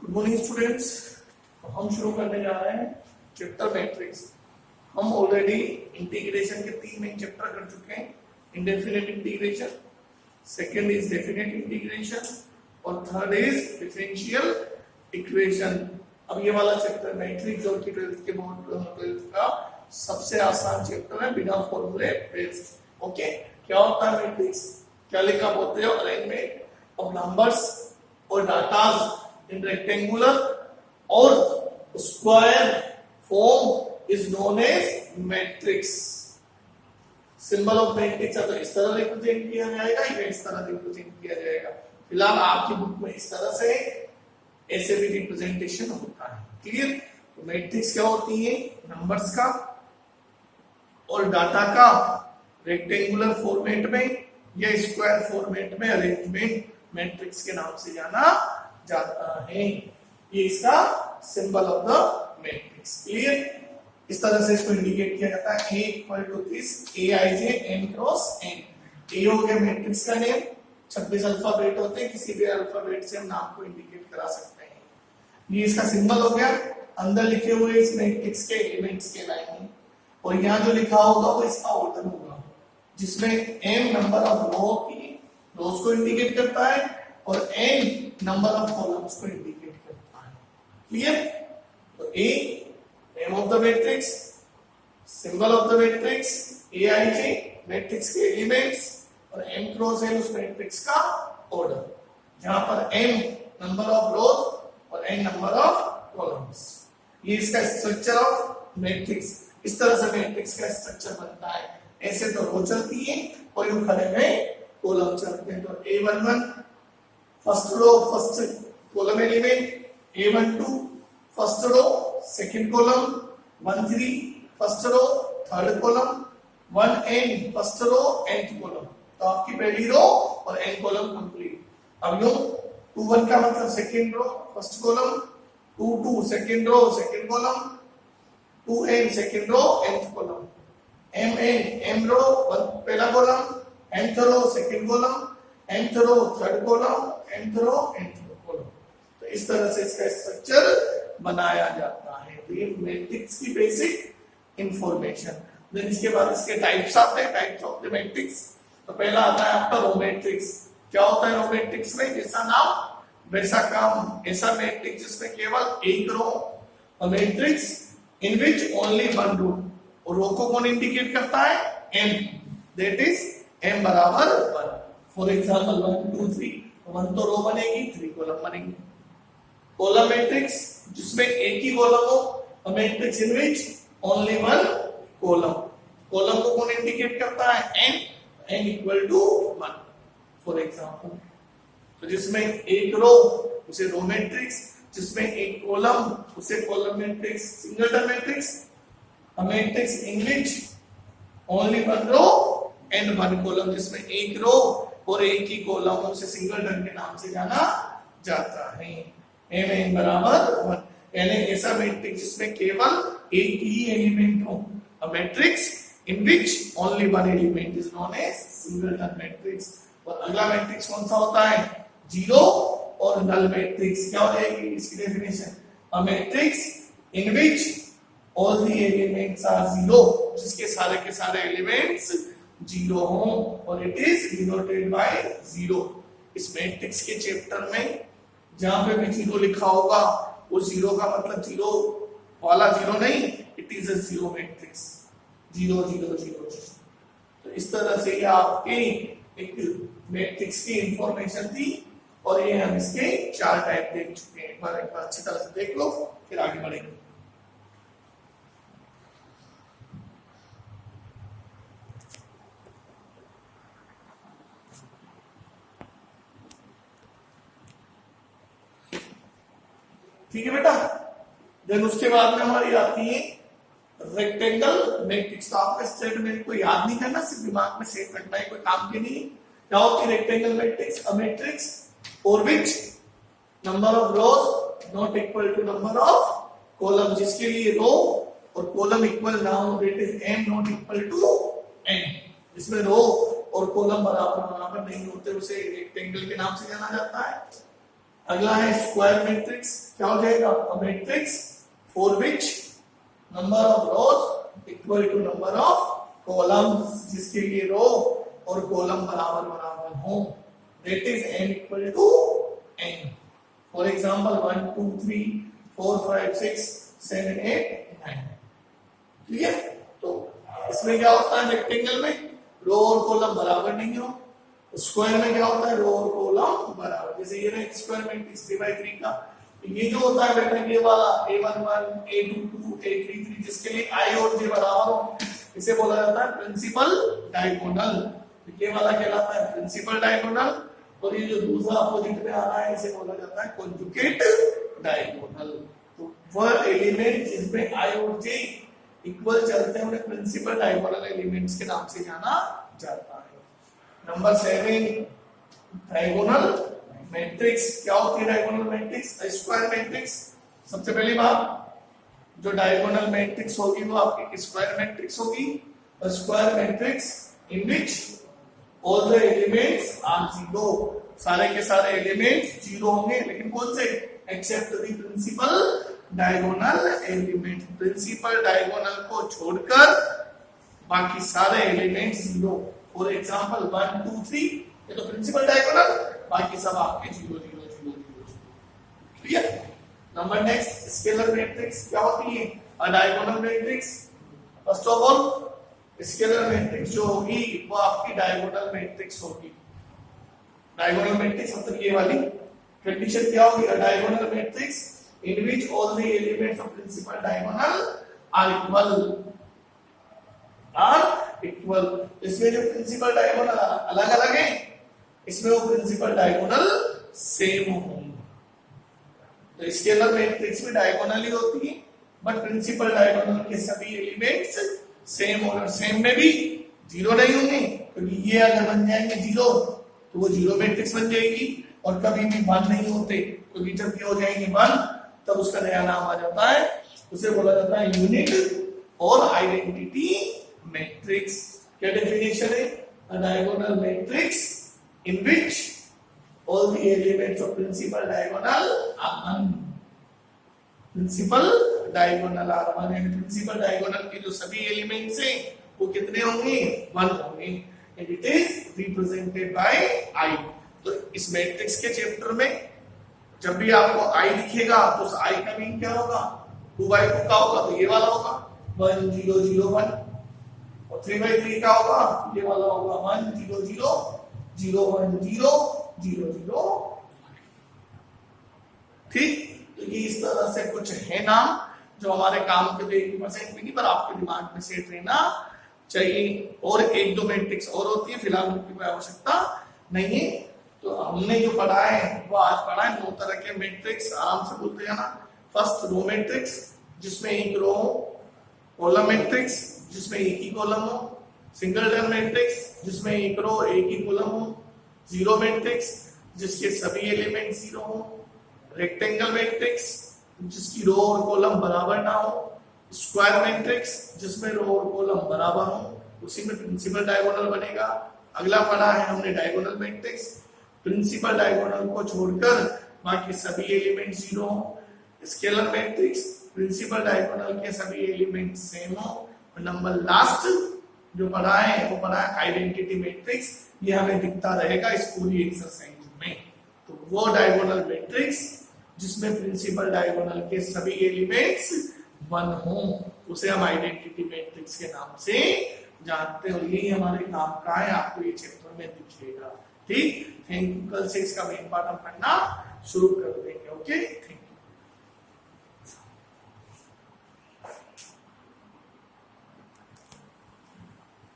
Good morning students. हम शुरू करने जा रहे हैं चैप्टर मैट्रिक्स। हम ऑलरेडी इंटीग्रेशन के 3 मेन चैप्टर कर चुके हैं। Indefinite integration, second is definite integration और थर्ड इज डिफरेंशियल इक्वेशन। अब ये वाला चैप्टर मैट्रिक्स जो कि 12th के बोर्ड 12th का सबसे आसान चैप्टर है बिना फॉर्मूले बेस्ड। ओके, क्या होता है मैट्रिक्स? क्या लिखा बोलते हो? अरेंजमेंट ऑफ नंबर्स और datas in rectangular or square form is known as matrix. Symbol of matrix तो इस तरह रिप्रेजेंट किया जाएगा या इस तरह रिप्रेजेंट किया जाएगा। फिलहाल आपकी बुक में इस तरह से ऐसे भी रिप्रेजेंटेशन होता है। क्लियर? तो मैट्रिक्स क्या होती है? नंबर्स का और डाटा का रेक्टेंगुलर फॉर्मेट में या स्क्वायर फॉर्मेट में अरेंजमेंट मैट्रिक्स के नाम से जाना जाता है। ये इसका symbol of the matrix. Clear? इस तरह से इसको इंडिकेट किया जाता है A equal to this Aij n cross n। A हो गया मैट्रिक्स का नेम। 26 अल्फाबेट होते हैं, किसी भी अल्फाबेट से हम नाम को इंडिकेट करा सकते हैं। ये इसका सिंबल हो गया। अंदर लिखे हुए इस मैट्रिक्स के एलिमेंट्स के लाइन और यहाँ जो लिखा होगा वो इसका ऑर्डर होगा, जिसमें m नंबर ऑफ रोज को इंडिकेट करता है और n नंबर ऑफ कॉलम्स को इंडिकेट करता है। क्लियर? तो A name of the matrix, symbol of the matrix Aij matrix के एलिमेंट्स और m क्रॉस n उस मैट्रिक्स का ऑर्डर, जहां पर m नंबर ऑफ रोज और n नंबर ऑफ कॉलम्स। ये इसका स्ट्रक्चर ऑफ मैट्रिक्स। इस तरह से मैट्रिक्स का स्ट्रक्चर बनता है। ऐसे तो रो चलती है और यूं खड़े में कॉलम चलते हैं। तो A11 first row first column element, A12 first row second column, 13 first row third column, 1n first row nth column. तो आपकी पहली रो और n कॉलम कंप्लीट। अब यूं 21 का मतलब second row first column, 22 second row second column, 2n second row nth column, mn m row पहला column, nth row second column, nth row third column, nth row nth column. तो इस तरह से इसका स्ट्रक्चर बनाया जाता है। तो ये मैट्रिक्स की बेसिक इंफॉर्मेशन। देन इसके बाद इसके टाइप्स आते हैं, टाइप्स ऑफ द मैट्रिक्स। तो पहला आता है आपका रो मैट्रिक्स। क्या होता है रो मैट्रिक्स में? जैसा नाम वैसा काम। ऐसा मैट्रिक्स जिसमें केवल एक रो और matrix in which only one row. और रो को कौन इंडिकेट करता है? m, दैट इज m बराबर 1। फॉर एग्जांपल 1 2 3, 1 तो रो बनेगी, 3 कॉलम बनेगी। कॉलम मैट्रिक्स जिसमें एक ही कॉलम हो, a matrix in which only one column. Column को कौन इंडिकेट करता है? n equal to 1। For example तो जिसमें एक रो उसे रो मैट्रिक्स, जिसमें एक कॉलम उसे column matrix. Singleton matrix, a matrix in which only one row and one column, जिसमें एक रो और एक ही कॉलम, उसे सिंगलटन के नाम से जाना जाता है। n बराबर 1 यानी ऐसा मैट्रिक्स जिसमें केवल एक ही एलिमेंट हो। A matrix in which only one element is known as singleton matrix. और अगला मैट्रिक्स कौन सा होता है? जीरो और नल मैट्रिक्स। क्या हो जाएगी इसकी definition? A matrix in which all the elements are zero, जिसके सारे के सारे एलिमेंट्स जीरो हो और it is denoted by zero. इस मैट्रिक्स के चैप्टर में जहां पे भी जीरो लिखा होगा वो जीरो का मतलब जीरो वाला जीरो नहीं, it is a zero matrix. Zero zero zero. तो इस तरह से ये आपके एक मैट्रिक्स की इंफॉर्मेशन थी और ये हम इसके 4 टाइप देख चुके हैं। एक बार अच्छी तरह से देख लो, फिर आगे बढ़ेंगे। ठीक है बेटा। देन उसके बाद में हमारी आती है रेक्टेंगल मैट्रिक्स। तो आपका स्टेटमेंट को याद नहीं करना, सिर्फ दिमाग में सेव करना है, कोई काम की नहीं। क्या होती है rectangle matrix? A matrix for which number of rows not equal to number of column, जिसके लिए रो और कॉलम इक्वल ना हो, that is m not equal to n। जिसमें रो और कॉलम बराबर नहीं होते उसे रेक्टेंगल के नाम से जाना जाता है। अगला है स्क्वायर मैट्रिक्स। क्या हो जाएगा? A matrix for which number of rows equal to number of columns, जिसके लिए रो और कॉलम बराबर बराबर हो, that is n equal to n। For example 1 2 3 4 5 6 7 8 9। Clear? तो इसमें क्या होता है, रेक्टेंगल में रो और कॉलम बराबर नहीं हो, स्क्वायर में क्या होता है, रो और कॉलम बराबर। जैसे ये ना स्क्वायर मैट्रिक्स 3/3 का, ये जो होता है बेटा ये वाला a11 a22 a33 जिसके लिए i और j बराबर हो, इसे बोला जाता है प्रिंसिपल डायगोनल। ये वाला कहलाता है प्रिंसिपल डायगोनल, और ये जो दूसरा अपोजिट में आ रहा है इसे बोला जाता है कॉन्जुगेट डायगोनल। तो वह एलिमेंट जिसमें i और j इक्वल चलते हैं उन्हें प्रिंसिपल डायगोनल एलिमेंट्स के नाम से जाना जाता है। Number 7 diagonal matrix. क्या होती है डायगोनल मैट्रिक्स? Square matrix. सबसे पहली बात, जो डायगोनल मैट्रिक्स होगी वो आपकी स्क्वायर मैट्रिक्स होगी। Square matrix in which all the elements are zero, सारे के सारे एलिमेंट्स जीरो होंगे, लेकिन कौन से? Except the principal diagonal element. Principal diagonal को छोड़कर बाकी सारे एलिमेंट्स जीरो। फॉर एग्जांपल 1 2 3 ये तो प्रिंसिपल डायगोनल, बाकी सब आपके 0 0 0 0। Clear? Number next scalar matrix. क्या होती है? A diagonal matrix. First of all scalar matrix जो होगी वो आपकी डायगोनल मैट्रिक्स होगी। डायगोनल मैट्रिक्स मतलब ये वाली कंडीशन क्या होगी? अ diagonal matrix in which all the elements of principal diagonal are equal। इसमें जो प्रिंसिपल डायगोनल अलग अलग है, इसमें वो प्रिंसिपल डायगोनल सेम होंगे। तो स्केलर मैट्रिक्स में डायगोनल ही होती है, बट प्रिंसिपल डायगोनल के सभी एलिमेंट्स सेम होंगे। सेम में भी जीरो नहीं होंगे, क्योंकि ये अगर बन जाएंगे जीरो तो वो जीरो मैट्रिक्स बन जाएगी, और कभी भी 1 नहीं होते, क्योंकि जब ये हो जाएंगे 1 तब उसका नया नाम आ जाता है, उसे बोला जाता है यूनिट और आइडेंटिटी मैट्रिक्स। क्या डेफिनेशन है? A diagonal matrix in which all the elements of principal diagonal are 1। Principal diagonal are 1 है। प्रिंसिपल डायगोनल के जो सभी एलिमेंट्स हैं वो कितने होंगे? 1 होंगे, and it is represented by i। तो इस मैट्रिक्स के चैप्टर में जब भी आपको i दिखेगा तो उस i का मीन क्या होगा? 2/2 का होगा तो ये वाला होगा 1 0 0 1, और 3/3 का होगा ये वाला होगा 1 0 0 0 1 0 0 0। ठीक? तो ये इस तरह से कुछ है नाम जो हमारे काम के लिए 1% भी नहीं, पर आपके दिमाग में सेट रहना चाहिए। और एक दो मैट्रिक्स और होती है, फिलहाल उनकी कोई आवश्यकता नहीं है। तो हमने जो पढ़ा है वो आज पढ़ा है 9 तरह के मैट्रिक्स, आराम से बोलते जाना। फर्स्ट रो मैट्रिक्स जिसमें एक रो हो, कॉलम मैट्रिक्स जिसमें एक ही कॉलम हो, सिंगलटन मैट्रिक्स जिसमें एक रो एक ही कॉलम हो, जीरो मैट्रिक्स जिसके सभी एलिमेंट जीरो हो, रेक्टेंगल मैट्रिक्स जिसकी रो और कॉलम बराबर ना हो, स्क्वायर मैट्रिक्स जिसमें रो और कॉलम बराबर हो, उसी में प्रिंसिपल डायगोनल बनेगा। अगला पढ़ा है हमने डायगोनल मैट्रिक्स, प्रिंसिपल डायगोनल को छोड़कर बाकी सभी एलिमेंट जीरो हो। स्केलर मैट्रिक्स प्रिंसिपल डायगोनल के सभी एलिमेंट सेम हो। और नंबर लास्ट जो पढ़ा है वो पढ़ा है आइडेंटिटी मैट्रिक्स। ये हमें दिखता रहेगा इस पूरी एक्सरसाइज में। तो वो डायगोनल मैट्रिक्स जिसमें प्रिंसिपल डायगोनल के सभी एलिमेंट्स 1 हो, उसे हम आइडेंटिटी मैट्रिक्स के नाम से जानते हो। यही हमारे काम का है, आपको ये चैप्टर में दिखेगा। ठीक, थैंक यू। कल से इसका मेन पार्ट हम पढ़ना शुरू कर देंगे। Okay, thank you.